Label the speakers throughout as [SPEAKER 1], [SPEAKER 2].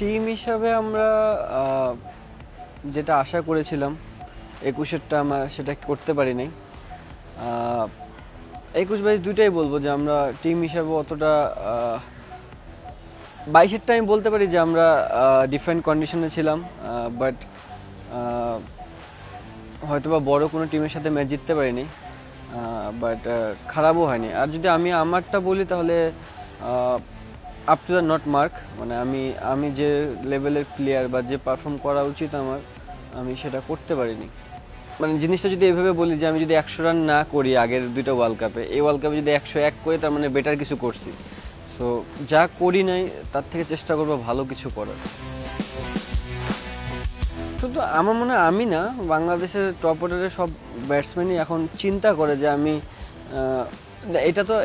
[SPEAKER 1] Team হিসাবে আমরা যেটা আশা করেছিলাম 21-এরটা আমরা সেটা করতে পারি নাই। 21-22 দুইটাই বলবো যে আমরা টিম হিসাবে অতটা 22-এরটা আমি বলতে পারি যে আমরা ডিফারেন্ট কন্ডিশনে ছিলাম, বাট হয়তোবা বড় কোনো টিমের সাথে ম্যাচ জিততে পারিনি, বাট খারাপও হয়নি। আর যদি আমি আমারটা বলি তাহলে up to the not mark, মানে আমি যে লেভেলের প্লেয়ার বা যে পারফর্ম করা উচিত আমার, আমি সেটা করতে পারিনি। মানে জিনিসটা যদি এভাবে বলি যে আমি যদি 100 রান না করি আগের দুইটা ওয়ার্ল্ড কাপে, এই ওয়ার্ল্ড কাপে যদি 101 করি তার মানে বেটার কিছু করছি। সো যা করি নাই তার থেকে চেষ্টা করবো ভালো কিছু করার। শুধু আমার মনে হয় আমি না, বাংলাদেশের টপ অর্ডারের সব ব্যাটসম্যানই এখন চিন্তা করে যে আমি এটা তো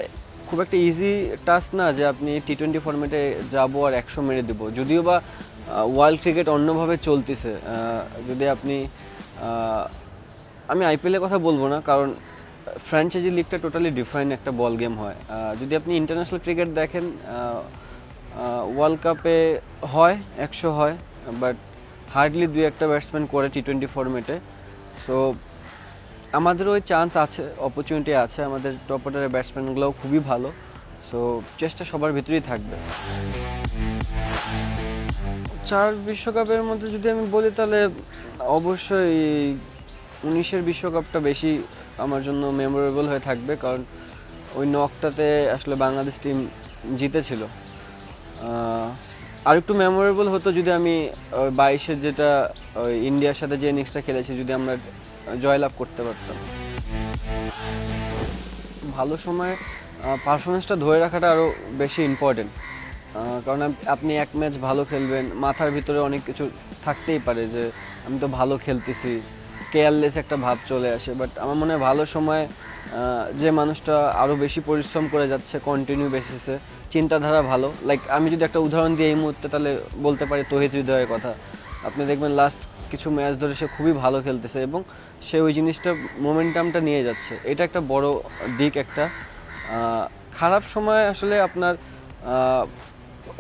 [SPEAKER 1] খুব একটা ইজি টাস্ক না যে আপনি টি-20 ফরম্যাটে যাবো আর 100 মেরে দেবো। যদিও বা ওয়ার্ল্ড ক্রিকেট অন্যভাবে চলতেছে, যদি আপনি আমি আইপিএলের কথা বলবো না, কারণ ফ্র্যাঞ্চাইজি লিগটা টোটালি ডিফারেন্ট একটা বল গেম হয়। যদি আপনি ইন্টারন্যাশনাল ক্রিকেট দেখেন, ওয়ার্ল্ড কাপে হয় 100 হয়, বাট হার্ডলি 2-1টা ব্যাটসম্যান করে টি-20 ফরম্যাটে। সো আমাদেরও ওই চান্স আছে, অপরচুনিটি আছে, আমাদের টপ অর্ডারের ব্যাটসম্যানগুলোও খুবই ভালো। সো চেষ্টা সবার ভিতরেই থাকবে। 4 বিশ্বকাপের মধ্যে যদি আমি বলি তাহলে অবশ্যই 19-এর বিশ্বকাপটা বেশি আমার জন্য মেমোরেবল হয়ে থাকবে, কারণ ওই নকটাতে আসলে বাংলাদেশ টিম জিতেছিল। আর একটু মেমোরেবল হতো যদি আমি 22-এর যেটা ওই ইন্ডিয়ার সাথে যে ইনিংসটা খেলেছি, যদি আমরা জয়লাভ করতে পারতাম। ভালো সময় পারফরমেন্সটা ধরে রাখাটা আরও বেশি ইম্পর্টেন্ট, কারণ আপনি এক ম্যাচ ভালো খেলবেন, মাথার ভিতরে অনেক কিছু থাকতেই পারে যে আমি তো ভালো খেলতেছি, কেয়ারলেস একটা ভাব চলে আসে। বাট আমার মনে হয় ভালো সময় যে মানুষটা আরও বেশি পরিশ্রম করে যাচ্ছে কন্টিনিউ বেসিসে, চিন্তাধারা ভালো। লাইক আমি যদি একটা উদাহরণ দিই এই মুহূর্তে, তাহলে বলতে পারি তৌহিদ হৃদয়ের কথা। আপনি দেখবেন লাস্ট কিছু ম্যাচ ধরে সে খুবই ভালো খেলতেছে এবং সে ওই জিনিসটা মোমেন্টামটা নিয়ে যাচ্ছে। এটা একটা বড় দিক একটা। খারাপ সময় আসলে আপনার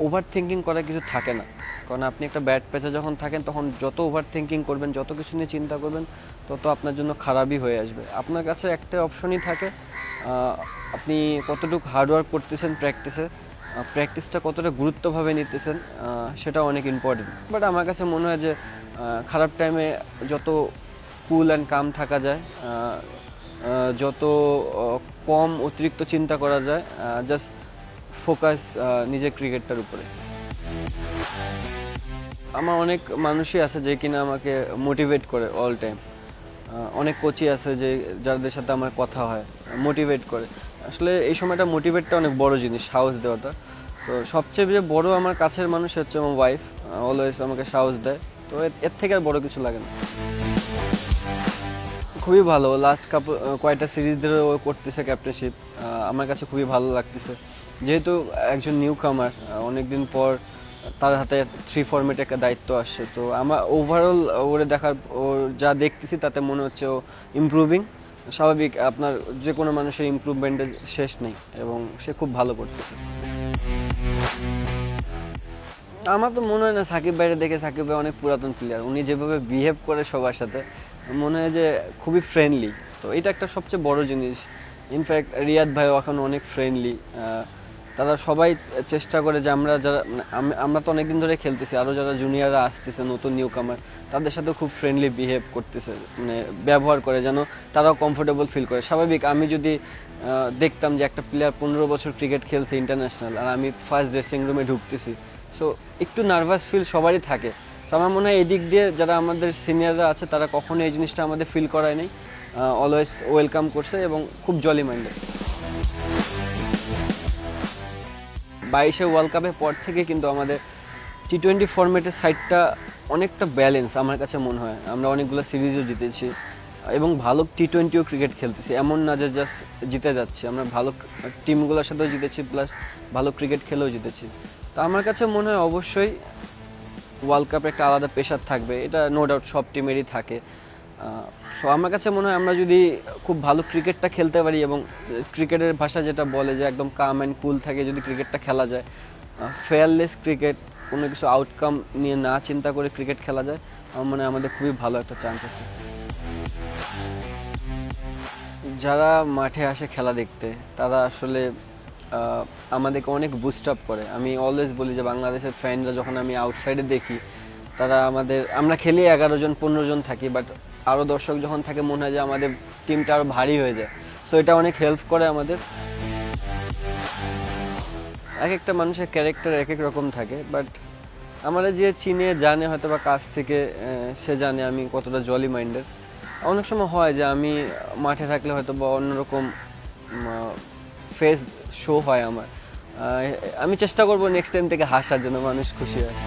[SPEAKER 1] ওভার থিঙ্কিং করার কিছু থাকে না, কারণ আপনি একটা ব্যাট প্যাচে যখন থাকেন তখন যত ওভার থিঙ্কিং করবেন, যত কিছু নিয়ে চিন্তা করবেন, তত আপনার জন্য খারাপই হয়ে আসবে। আপনার কাছে একটা অপশনই থাকে, আপনি কতটুকু হার্ডওয়ার্ক করতেছেন প্র্যাকটিসে, প্র্যাকটিসটা কতটা গুরুত্বভাবে নিতেছেন, সেটা অনেক ইম্পর্টেন্ট। বাট আমার কাছে মনে হয় যে খারাপ টাইমে যত কুল অ্যান্ড কাম থাকা যায়, যত কম অতিরিক্ত চিন্তা করা যায়, জাস্ট ফোকাস নিজের ক্রিকেটটার উপরে। আমার অনেক মানুষই আছে যে কিনা আমাকে মোটিভেট করে অল টাইম। অনেক কোচই আছে যে যাদের সাথে আমার কথা হয়, মোটিভেট করে। আসলে এই সময়টা মোটিভেটটা অনেক বড় জিনিস, সাহস দেওয়াটা। তো সবচেয়ে যে বড় আমার কাছের মানুষ হচ্ছে আমার ওয়াইফ, অলওয়েজ আমাকে সাহস দেয়। তো এর থেকে আর বড় কিছু লাগে না। খুবই ভালো, লাস্ট কয়েকটা সিরিজ ধরে ও করতেছে ক্যাপ্টেনশিপ, আমার কাছে খুবই ভালো লাগতেছে। যেহেতু একজন নিউ কামার, অনেকদিন পর তার হাতে 3 ফরম্যাটে একটা দায়িত্ব আসছে। তো আমার ওভারঅল ওরে দেখার, ওর যা দেখতেছি তাতে মনে হচ্ছে ও ইমপ্রুভিং। স্বাভাবিক, আপনার যে কোনো মানুষের ইমপ্রুভমেন্টের শেষ নেই এবং সে খুব ভালো করতেছে। আমার তো মনে হয় না সাকিব ভাইয়ের দেখে, সাকিব ভাই অনেক পুরাতন প্লেয়ার, উনি যেভাবে বিহেভ করে সবার সাথে মনে হয় যে খুবই ফ্রেন্ডলি। তো এটা একটা সবচেয়ে বড় জিনিস। ইনফ্যাক্ট রিয়াদ ভাইও এখন অনেক ফ্রেন্ডলি। তারা সবাই চেষ্টা করে যে আমরা যারা, আমরা তো অনেকদিন ধরে খেলতেছি, আরও যারা জুনিয়ররা আসতেছে নতুন নিউ কামার, তাদের সাথে খুব ফ্রেন্ডলি বিহেভ করতেছে, মানে ব্যবহার করে যেন তারাও কমফোর্টেবল ফিল করে। স্বাভাবিক, আমি যদি দেখতাম যে একটা প্লেয়ার 15 বছর ক্রিকেট খেলছে ইন্টারন্যাশনাল, আর আমি ফার্স্ট ড্রেসিং রুমে ঢুকতেছি, সো একটু নার্ভাস ফিল সবারই থাকে। তো আমার মনে হয় এদিক দিয়ে যারা আমাদের সিনিয়ররা আছে তারা কখনো এই জিনিসটা আমাদের ফিল করায় নাই, অলওয়েজ ওয়েলকাম করছে এবং খুব জলি মাইন্ডেড। 22-এ ওয়ার্ল্ড কাপের পর থেকে কিন্তু আমাদের টি-20 ফরম্যাটের সাইডটা অনেকটা ব্যালেন্স আমার কাছে মনে হয়। আমরা অনেকগুলো সিরিজও জিতেছি এবং ভালো টি-20ও ক্রিকেট খেলতেছি, এমন না যে জাস্ট জিতে যাচ্ছি, আমরা ভালো টিমগুলোর সাথেও জিতেছি, প্লাস ভালো ক্রিকেট খেলেও জিতেছি। তো আমার কাছে মনে হয় অবশ্যই ওয়ার্ল্ড কাপে একটা আলাদা প্রেশার থাকবে, এটা নো ডাউট সব টিমেরই থাকে। সো আমার কাছে মনে হয় আমরা যদি খুব ভালো ক্রিকেটটা খেলতে পারি এবং ক্রিকেটের ভাষা যেটা বলে যে একদম কাম অ্যান্ড কুল থাকে, যদি ক্রিকেটটা খেলা যায়, ফেয়ারলেস ক্রিকেট, কোনো কিছু আউটকাম নিয়ে না চিন্তা করে ক্রিকেট খেলা যায়, আমার মনে হয় আমাদের খুবই ভালো একটা চান্স আছে। যারা মাঠে আসে খেলা দেখতে তারা আসলে আমাদেরকে অনেক বুস্ট আপ করে। আমি অলওয়েজ বলি যে বাংলাদেশের ফ্যানরা যখন আমি আউটসাইডে দেখি, আমরা খেলি 11 জন 15 জন থাকি, বাট আরও দর্শক যখন থাকে মনে হয় যে আমাদের টিমটা আরও ভারী হয়ে যায়। সো এটা অনেক হেল্প করে আমাদের। এক একটা মানুষের ক্যারেক্টার এক এক রকম থাকে, বাট আমরা যে চিনে জানে হয়তো বা কাছ থেকে, সে জানে আমি কতটা জলি মাইন্ডের। অনেক সময় হয় যে আমি মাঠে থাকলে হয়তো বা অন্যরকম ফেস শো হয় আমার। আমি চেষ্টা করবো নেক্সট টাইম থেকে হাসার জন্য, মানুষ খুশি হয়।